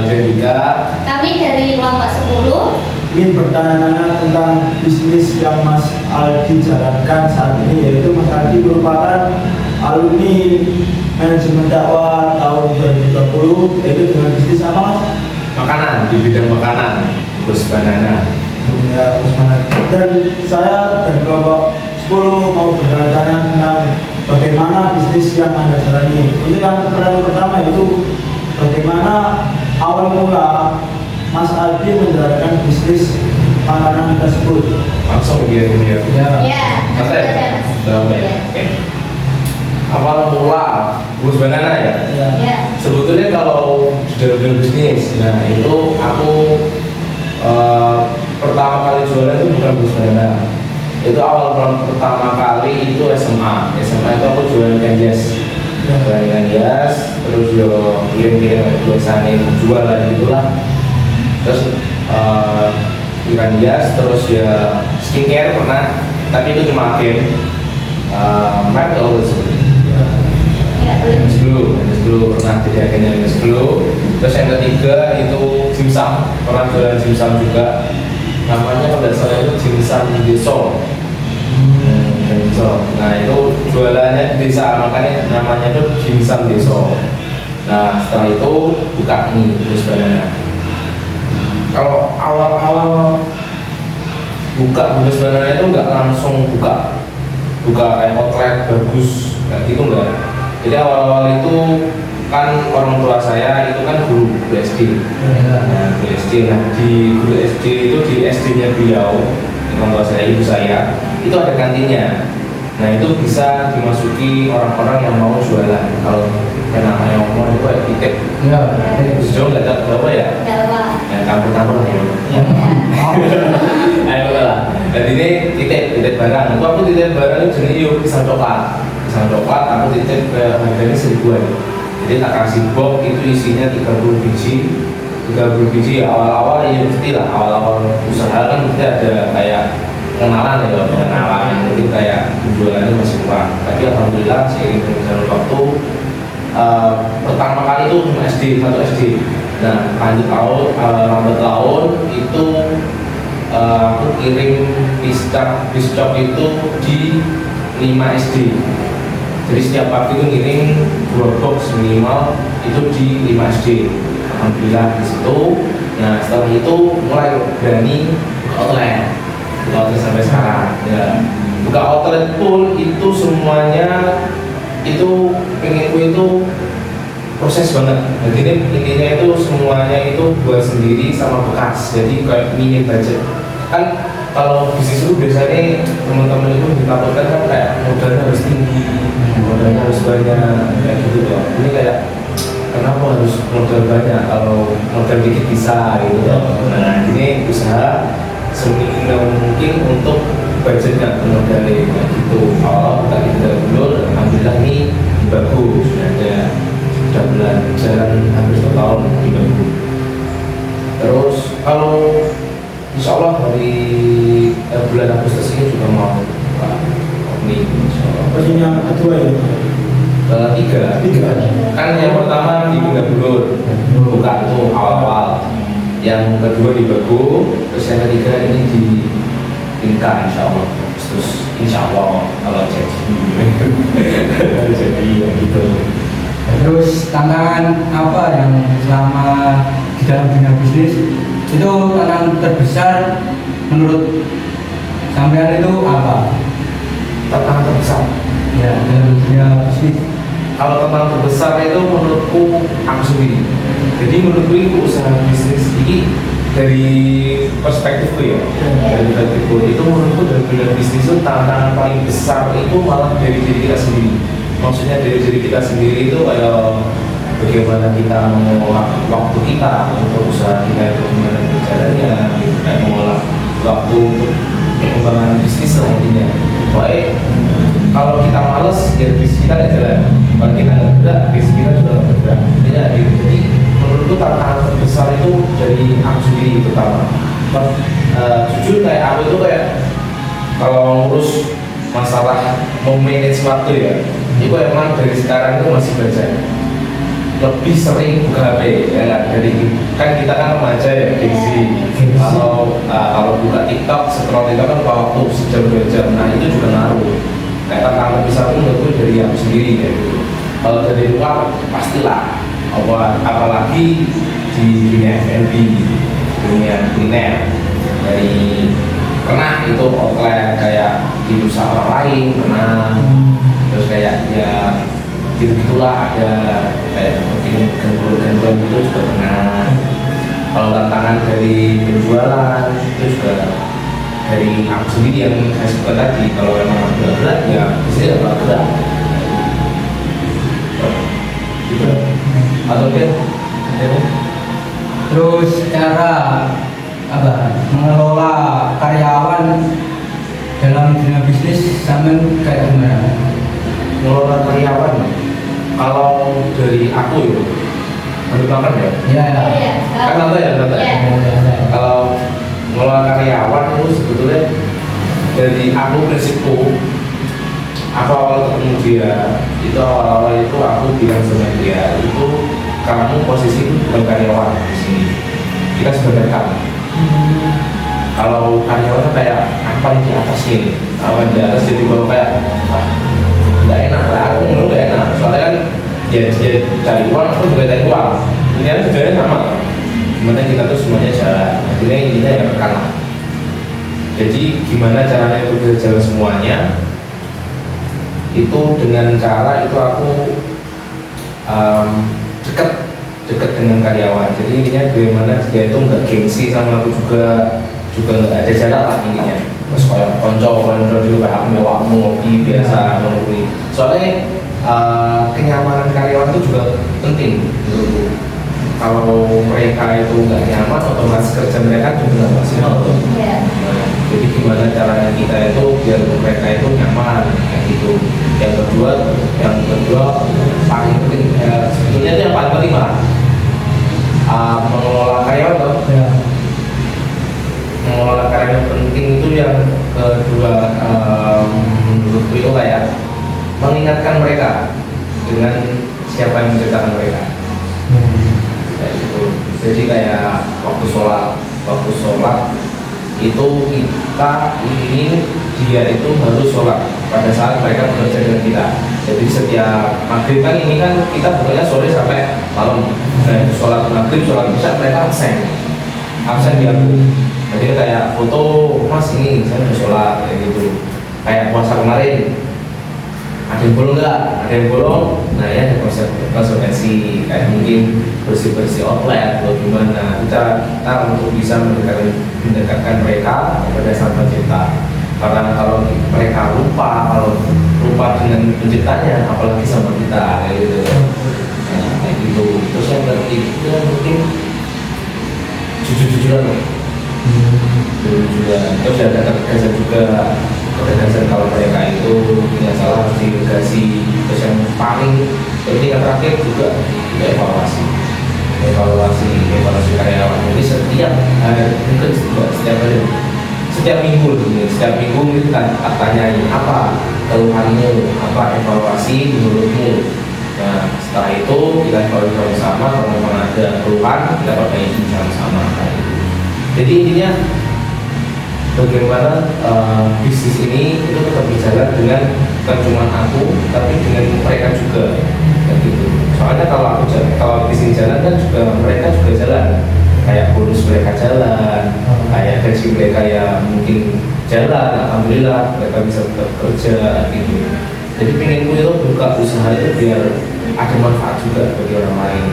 dan juga Kami dari kelompok 10 ingin bertanya tentang bisnis yang Mas Aldi jalankan saat ini, yaitu Mas Aldi merupakan alumni manajemen dakwah tahun 2020, yaitu dengan bisnis apa Mas? makanan, di bidang makanan, Gus Banana. Ya, Mas Banana. Dan saya dan kelompok 10 mau bertanya tentang bagaimana bisnis yang Anda jalani. Ini yang pertama yaitu bagaimana awal mula Mas Aldi menjalankan bisnis makanan tersebut. Langsung dia ini ya. Ya, Mas ada, ya? Mas. Sudah ya? Oke. Awal mula Gus Banana ya? Ya. Sebetulnya kalau di dalam bisnis, nah itu aku pertama kali jualan itu bukan Gus Banana. Itu awal pertama kali itu SMA. SMA itu aku jualan ikan hias. Jualan ikan hias, terus yo kirim-kirim biasanya jualan gitulah. Terus ikan hias, terus ya skincare pernah, tapi itu cuma agen Mark kalau Ya, boleh. dulu pernah jadi agennya dulu. Terus yang ketiga itu dimsum, pernah jualan dimsum juga. Namanya kalau tidak salah itu dimsum deso. Nah itu jualannya di desa, makanya namanya itu dimsum deso. Nah setelah itu buka nih Gus Banana. Kalau awal-awal buka Gus Banana itu nggak langsung buka kayak outlet bagus kayak gitu enggak. Jadi awal-awal itu kan orang tua saya itu kan guru SD. Nah, guru SD, nah di guru SD itu di SD-nya beliau, orang tua saya, ibu saya, itu ada kantinnya. Nah itu bisa dimasuki orang-orang yang mau jualan. Kalau yang namanya ngomong itu kayak titik. Ya. Sejauh nggak ada berapa ya? Dakwah. Ya campur-campur ya. Ayo lah. Dan ini titip barang. Itu aku titip barang itu jenis yuk pisang coklat. Pisang coklat aku titip ke harganya 1000-an. Jadi tak kasih box itu isinya 30 biji. 30 biji ya awal-awal ya mesti lah. Awal-awal usaha kan mesti ada kayak pengenalan ya, mungkin kayak jualannya masih kurang. Tapi alhamdulillah seiring berjalan waktu pertama kali itu cuma satu SD. Nah lambat tahun itu aku kirim piscok itu di 5 SD. Jadi setiap pagi itu ngirim 2 box minimal itu di 5 SD. Alhamdulillah di situ. Nah setelah itu mulai berani outlet. Outlet sampai sekarang ya. Buka outlet pun itu semuanya itu pengenku itu proses banget. Jadi intinya itu semuanya itu buat sendiri sama bekas. Jadi kayak minim budget. Kan kalau bisnis itu biasanya teman-teman itu ditakutkan kan kayak modalnya harus tinggi, modalnya harus banyak kayak gitu loh. Ini kayak kenapa harus modal banyak kalau modal dikit bisa gitu loh. Nah ini usaha seminimal mungkin untuk budgetnya modalnya kayak gitu. Awal kita dulu, alhamdulillah ini bagus. Sudah jalan hampir 1 tahun di bagus. Terus kalau insya Allah dari bulan Agustus ini juga mau ini insya Allah. Terus yang kedua ya? Tiga. Kan yang pertama di Bundabulur buka itu awal-awal. Yang kedua di Bagu, terus yang ketiga ini di Inka insya Allah. Terus insya Allah kalau jadi ya gitu. Terus tantangan apa yang selama di dalam dunia bisnis itu tantangan terbesar menurut sampean itu apa? Tantangan terbesar Ya dalam dunia bisnis. kalau tantangan terbesar itu menurutku aku sendiri. Jadi menurutku itu usaha bisnis ini dari perspektifku ya, dari perspektifku itu menurutku dari dunia bisnis itu tantangan paling besar itu malah dari diri kita sendiri. Maksudnya dari diri kita sendiri itu kayak bagaimana kita mengolah waktu kita untuk usaha kita itu gimana berjalannya, kayak mengolah waktu untuk pengembangan bisnis nantinya. Baik, kalau kita males ya bisnis kita nggak jalan. Kalau kita nggak bergerak, bisnis kita juga nggak bergerak. Jadi menurutku tantangan terbesar itu dari aku sendiri terutama. Jujur kayak aku itu kayak kalau ngurus masalah mau manage waktu ya, itu emang dari sekarang itu masih belajar. lebih sering buka HP ya kan? Jadi kan kita kan remaja ya gengsi. Kalau buka TikTok, scroll TikTok kan waktu sejam 2 jam, nah itu juga ngaruh. Kayak tantangan terbesar pun menurutku dari aku sendiri ya gitu. Kalau dari luar pastilah, apalagi di dunia F&B, dunia kuliner, dari pernah itu outlet kayak dirusak orang lain, pernah terus kayak ya gitu-gitulah, ada kayak mungkin gangguan itu juga pernah. Kalau tantangan dari penjualan itu juga dari aku sendiri yang saya suka tadi, kalau memang berat ya pasti ada berat gitu. Atau kan Terus cara apa mengelola karyawan dalam dunia bisnis sama kayak gimana? mengelola karyawan, kalau dari aku itu ambil makan ya Ya, ya. Iya. kan tante ya tante. Iya. Kalau mengelola karyawan itu sebetulnya dari aku prinsipku, aku awal ketemu dia itu awal itu aku bilang sama dia itu kamu posisi bukan karyawan di sini, kita sebagai kamu. Kalau karyawan kayak apa di atas ini, apa di atas jadi bawah kayak nggak enak lah, aku menurut nggak enak soalnya kan dia cari uang, aku juga cari uang, ini kan tujuannya sama, gimana kita tuh semuanya jalan, akhirnya intinya ya rekan lah. Jadi gimana caranya itu bisa jalan semuanya, itu dengan cara itu aku dekat dengan karyawan. Jadi intinya bagaimana dia itu nggak gengsi sama aku juga nggak ada jarak lah intinya. Terus kayak konco juga kayak mewah ngopi biasa ngopi. Soalnya kenyamanan karyawan itu juga penting menurutku. Kalau mereka itu nggak nyaman, otomatis kerja mereka juga nggak maksimal. Iya. Jadi gimana caranya kita itu biar mereka itu nyaman kayak gitu. Yang kedua paling penting sebetulnya itu yang paling penting lah mengelola karyawan loh. Ya. Mengelola karyawan penting itu yang kedua menurutku itu kayak mengingatkan mereka dengan siapa yang menciptakan mereka. Kayak gitu. Jadi kayak waktu sholat itu kita ingin dia itu harus sholat pada saat mereka bekerja dengan kita. Jadi setiap maghrib kan ini kan kita pokoknya sore sampai malam. Nah sholat maghrib, sholat isya mereka absen di aku. Jadi kayak foto mas ini saya udah sholat kayak gitu. Kayak puasa kemarin ada yang bolong nggak? Ada yang bolong. Nah ya ada konsekuensi kayak mungkin bersih outlet atau gimana. Kita untuk bisa mendekatkan mereka kepada sang pencipta. Karena kalau mereka lupa dengan penciptanya, apalagi sama kita kayak gitu. Nah, kayak gitu. Terus yang ketiga mungkin jujur-jujuran loh. Terus ada ketegasan juga, ketegasan kalau mereka itu punya salah harus diregasi. Terus yang paling penting yang terakhir juga evaluasi karyawan. Jadi setiap hari, mungkin setiap minggu kita tanyain apa keluhanmu, apa evaluasi menurutmu. Nah setelah itu kita evaluasi sama, kalau memang ada keluhan kita perbaiki sama-sama. Jadi intinya bagaimana bisnis ini itu tetap berjalan dengan bukan cuma aku, tapi dengan mereka juga, kayak gitu. Soalnya kalau bisnis jalan kan juga mereka juga jalan, kayak bonus mereka jalan, kayak gaji mereka ya mungkin jalan, alhamdulillah mereka bisa tetap kerja gitu. Jadi pengenku itu buka usaha itu biar ada manfaat juga bagi orang lain.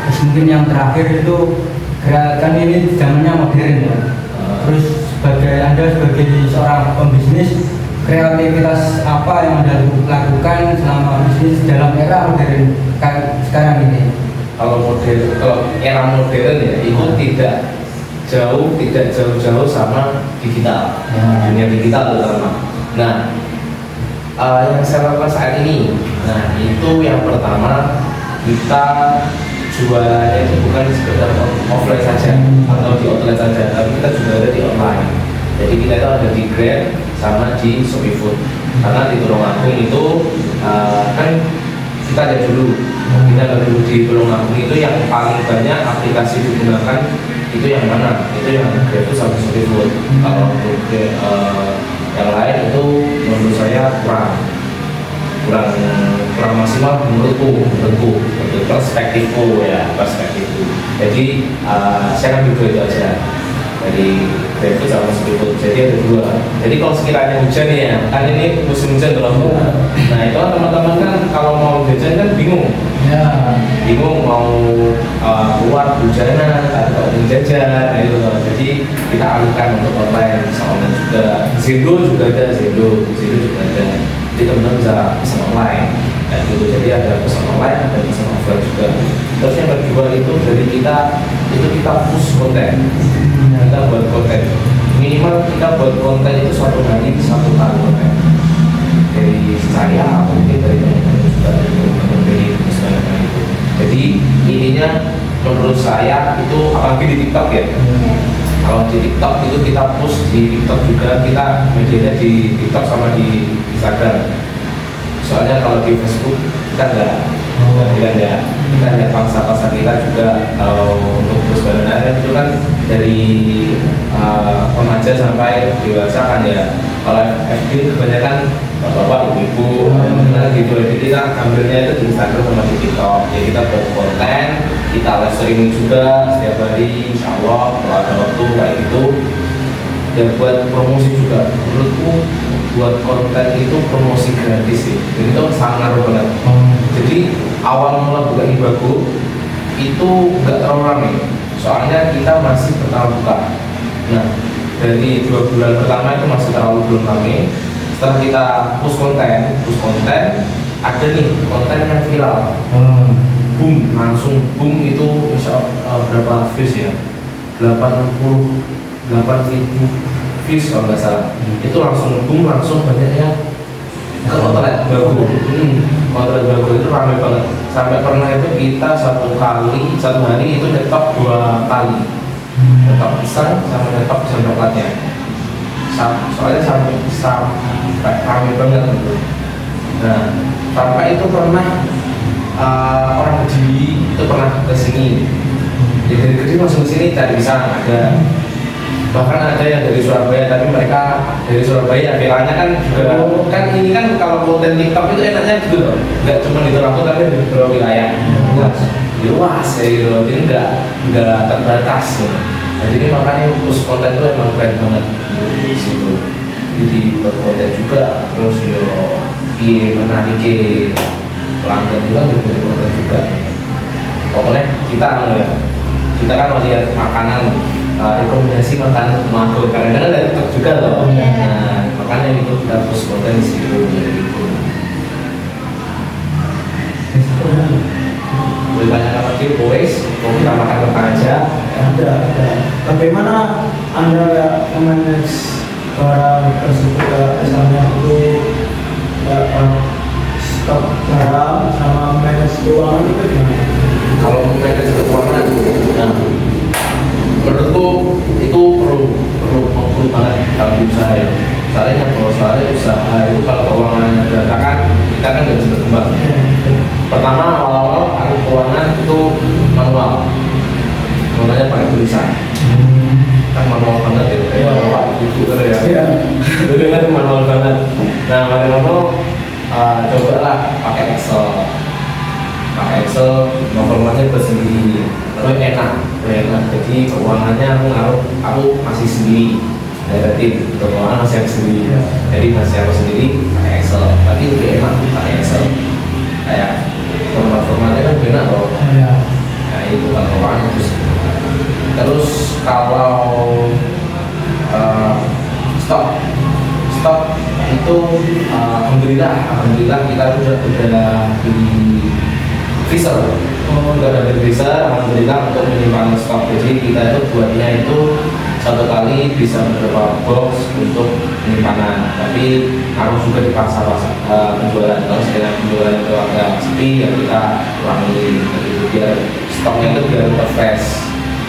Terus mungkin yang terakhir itu gerakan ini zamannya modern ya. Terus Anda sebagai seorang pembisnis, kreativitas apa yang Anda lakukan selama bisnis dalam era modern sekarang ini? Kalau era modern ya itu tidak jauh-jauh sama digital, dunia digital terutama. Nah, yang saya lakukan saat ini, nah itu yang pertama kita jualannya itu bukan sekedar offline saja atau di outlet saja, tapi kita juga ada di online. Jadi kita itu ada di Grab sama di Shopee Food. Karena di Tulungagung itu kan kita lihat dulu. Kita lihat dulu di Tulungagung itu yang paling banyak aplikasi digunakan itu yang mana? Itu yang GrabFood sama ShopeeFood. Kalau untuk yang lain itu menurut saya kurang maksimal menurutku untuk perspektifku ya, perspektifku. Jadi saya kan itu aja dari GrabFood sama ShopeeFood. Jadi ada dua. Jadi kalau sekiranya hujan ya, kan ini musim hujan kalau nah itu kan teman-teman kan kalau mau jajan kan bingung mau keluar hujanan atau jajan itu loh. Jadi kita alihkan untuk online, bisa online juga. Zendo juga ada. Jadi teman-teman bisa pesan online dan gitu. Jadi ada pesan online dan pesan offline juga. Terus yang kedua itu dari kita push konten. Kita buat konten minimal kita buat konten itu satu hari konten dari saya atau mungkin dari teman-teman juga dari teman-teman itu. Jadi intinya menurut saya itu apalagi di TikTok ya. Kalau di TikTok itu kita push di TikTok juga, kita medianya di TikTok sama di Instagram. Soalnya kalau di Facebook kita enggak. Kita lihat pangsa kita juga untuk bersebenarnya itu kan dari remaja sampai dewasa kan ya. Kalau FB kebanyakan bapak-bapak, ibu-ibu, gitu. Jadi kita ambilnya itu di Instagram sama di TikTok. Jadi kita buat konten, kita live streaming juga setiap hari, insya Allah kalau ada waktu kayak gitu. Dan buat promosi juga, menurutku buat konten itu promosi gratis sih. Jadi itu sangat ngaruh banget. Jadi awal mula buka Ibago itu nggak terlalu ramai, soalnya kita masih pertama buka. Nah dari 2 bulan pertama itu masih terlalu belum ramai. Setelah kita push konten, ada nih konten yang viral, langsung boom itu insya Allah berapa views ya? 88.000 views kalau nggak salah. Itu langsung boom, langsung banyak yang kontrak bagus. Kontrak bagus itu ramai banget. Sampai pernah itu kita satu hari itu nyetok 2 kali. Nyetok pisang sama nyetok pisang coklatnya. Soalnya sampai ramai banget gitu. Nah, sampai itu pernah orang Kediri itu pernah ke sini. Jadi dari Kediri langsung ke sini cari pisang ada. Bahkan ada yang dari Surabaya, tapi mereka dari Surabaya viralnya kan juga kan ini kan kalau konten TikTok itu enaknya gitu loh, nggak cuma di Tulungagung tapi di beberapa wilayah luas ya gitu loh, jadi nggak terbatas gitu. Nah, jadi makanya push konten itu emang keren banget di situ. Jadi buat konten juga, terus menarik pelanggan juga dari konten juga. Pokoknya kita kan mau lihat makanan, rekomendasi makanan Tulungagung kadang-kadang dari TikTok juga loh. Nah, makanya itu kita push konten di situ gitu. Boleh banyak lagi boys, mau kita makan apa aja? Ada. Bagaimana Anda memanage barang tersebut, misalnya itu stok barang sama manage keuangan itu gimana? Kalau manage keuangan, nah menurutku itu perlu banget kalau di usaha ya. Soalnya kalau usaha itu kalau keuangannya berantakan, kita kan nggak bisa berkembang. Pertama awal-awal aku keuangan itu manualnya pakai tulisan. Kan manual banget ya, kayak bapak ibu ya. Dulu kan manual banget. Nah manual cobalah pakai Excel. Formatnya bersendiri, lalu enak. Jadi keuangannya aku masih sendiri. Dari tim untuk keuangan masih aku sendiri. Jadi masih aku sendiri pakai Excel. Tapi lebih enak pakai Excel. Kayak formatnya kan benar loh. Nah itu kan keuangan terus kalau stok itu alhamdulillah kita udah di freezer. Udah ada freezer, alhamdulillah untuk menyimpan stok. Jadi kita itu buatnya itu satu kali bisa beberapa box untuk penyimpanan. Tapi harus juga di pasar penjualan. Kalau sekiranya penjualan itu agak sepi, ya kita kurangi gitu, biar stoknya itu biar tetap fresh.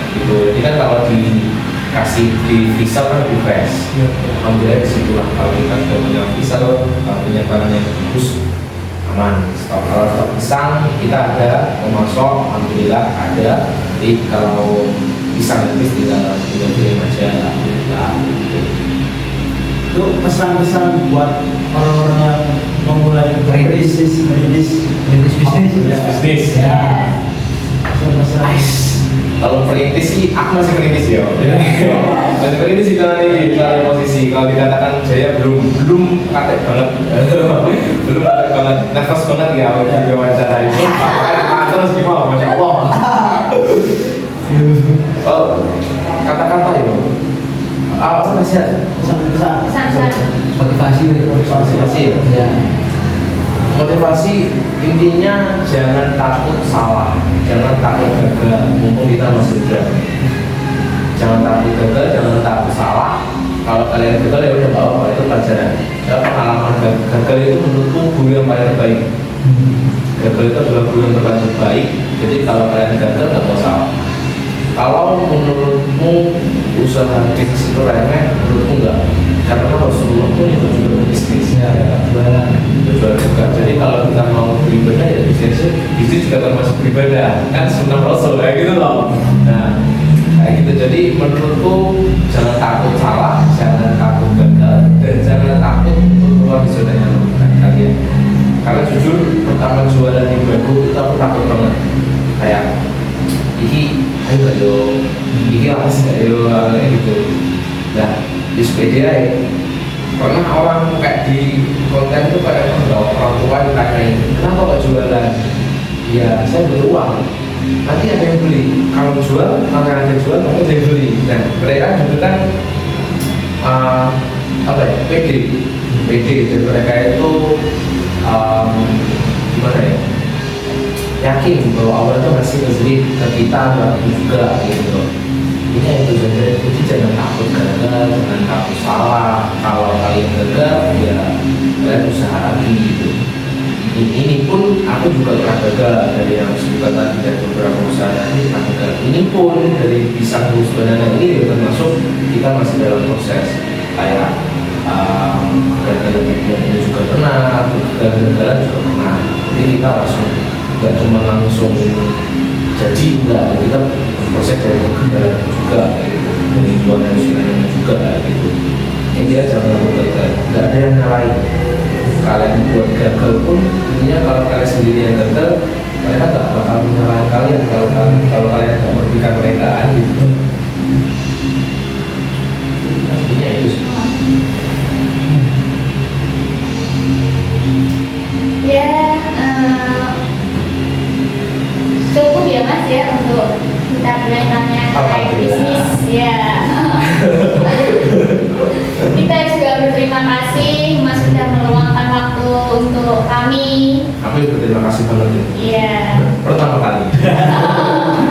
Gitu. Jadi kan kalau dikasih di freezer kan lebih fresh. Alhamdulillah disitulah kalau kita sudah punya freezer, penyimpanan yang bagus, aman. Kalau stok pisang kita ada memasok, alhamdulillah ada. Jadi kalau pisang habis tinggal kirim aja, alhamdulillah. Itu pesan-pesan buat orang-orang yang memulai Merintis. bisnis. Bisnis. Ya. Pesan-pesan. Kalau perintis sih, aku masih perintis ya. Masih perintis sih dalam ini, dalam posisi. Kalau dikatakan saya belum katek banget, belum katek banget, nervous banget ya waktu di wawancara itu. Terus gimana, masya Allah. Oh, kata-kata itu. Apa masih ada? Pesan-pesan. Pesan-pesan. Motivasi. Motivasi ya? Ya. Motivasi intinya jangan takut salah, jangan takut gagal, mumpung kita masih muda. Jangan takut gagal, jangan takut salah. Kalau kalian gagal ya udah bawa itu pelajaran. Ya, pengalaman gagal itu menurutku guru yang paling terbaik. Gagal itu adalah guru yang paling terbaik. Jadi kalau kalian gagal nggak mau salah. Kalau menurutmu usaha bisnis itu remeh, menurutku enggak. Karena Rasulullah pun itu juga bisnis. Ya, Jual juga. Jadi kalau kita mau beribadah ya bisnis juga termasuk beribadah. Kan sunnah Rasul kayak gitu loh. Nah, kayak gitu. Jadi menurutku jangan takut salah, jangan takut gagal, dan jangan takut untuk keluar di zona nyaman kalian. Karena jujur pertama jualan di baru itu aku takut banget. Kayak ayo gak yo, apa sih gak yo, kayak gitu. Nah, di sepeda ya. Karena orang kayak di konten itu kayak orang tua yang tanyain, kenapa gak jualan? Ya saya butuh uang, nanti ada yang beli. Kalau jual, kalau ada yang jual, maka ada yang beli. Dan mereka juga kan apa ya, PD. Dan mereka itu gimana ya, yakin bahwa Allah itu masih rezeki ke kita juga gitu. Ini yang tujuannya, jadi jangan takut gagal, jangan takut salah. Kalau kalian gagal, ya kalian usaha lagi gitu. Ini pun aku juga pernah gagal dari yang disebutkan tadi dari beberapa usaha tadi pernah gagal. Ini pun dari pisang bus banana ini ya termasuk kita masih dalam proses kayak gagal-gagal ini juga pernah, gagal-gagalan juga pernah. Jadi kita langsung nggak cuma langsung jadi enggak, kita proses dari kegagalan juga gitu, dari jualan usahanya juga gitu. Ini dia jangan takut gagal, nggak ada yang nyalain. Kalian buat gagal pun, intinya kalau kalian sendiri yang gagal, mereka nggak bakal menyalahin kalian kalau kalian nggak merugikan mereka gitu. Intinya itu sih. Ya, cukup ya Mas ya untuk kita bertanya terkait bisnis ya. Kita juga berterima kasih Mas sudah meluangkan waktu untuk kami. Aku juga berterima kasih banget ya. Iya. Pertama kali.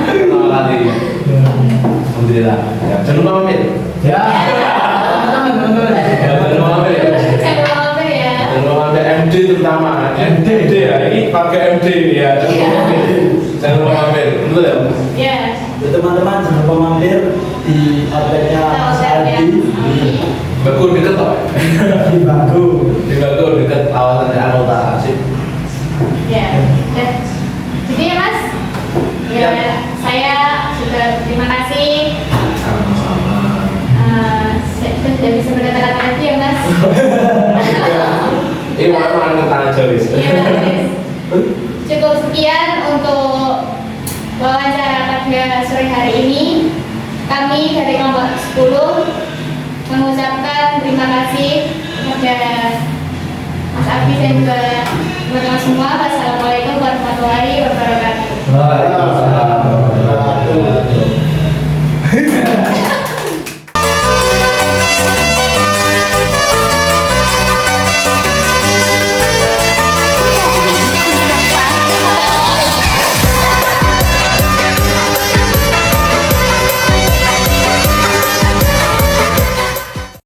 Pertama kali. Alhamdulillah. Ya, jangan lupa pamit. Ya. Jangan lupa pamit. Jangan lupa mampir ya. Jangan lupa pamit MD terutama. MD ya, ini pakai MD ya. Jangan lupa pamit. Jangan lupa pamit. Betul ya? Ya. Ya, teman-teman jangan lupa mampir di outletnya Mas Aldi Bagus deket toh. di Bagu. Di Bagus deket kawasan Anota sih. Ya. Ya. Jadi ya Mas. Ya, Ya. saya sudah berterima kasih. Sama-sama. Saya tidak bisa berkata-kata lagi ya Mas. Ini makan kentang aja wis. Iya, Mas. Cukup sekian untuk wawancara pada sore hari ini. Kami dari kelompok 10 mengucapkan terima kasih kepada Mas Abi dan juga teman-teman semua. Wassalamualaikum warahmatullahi wabarakatuh. Waalaikumsalam.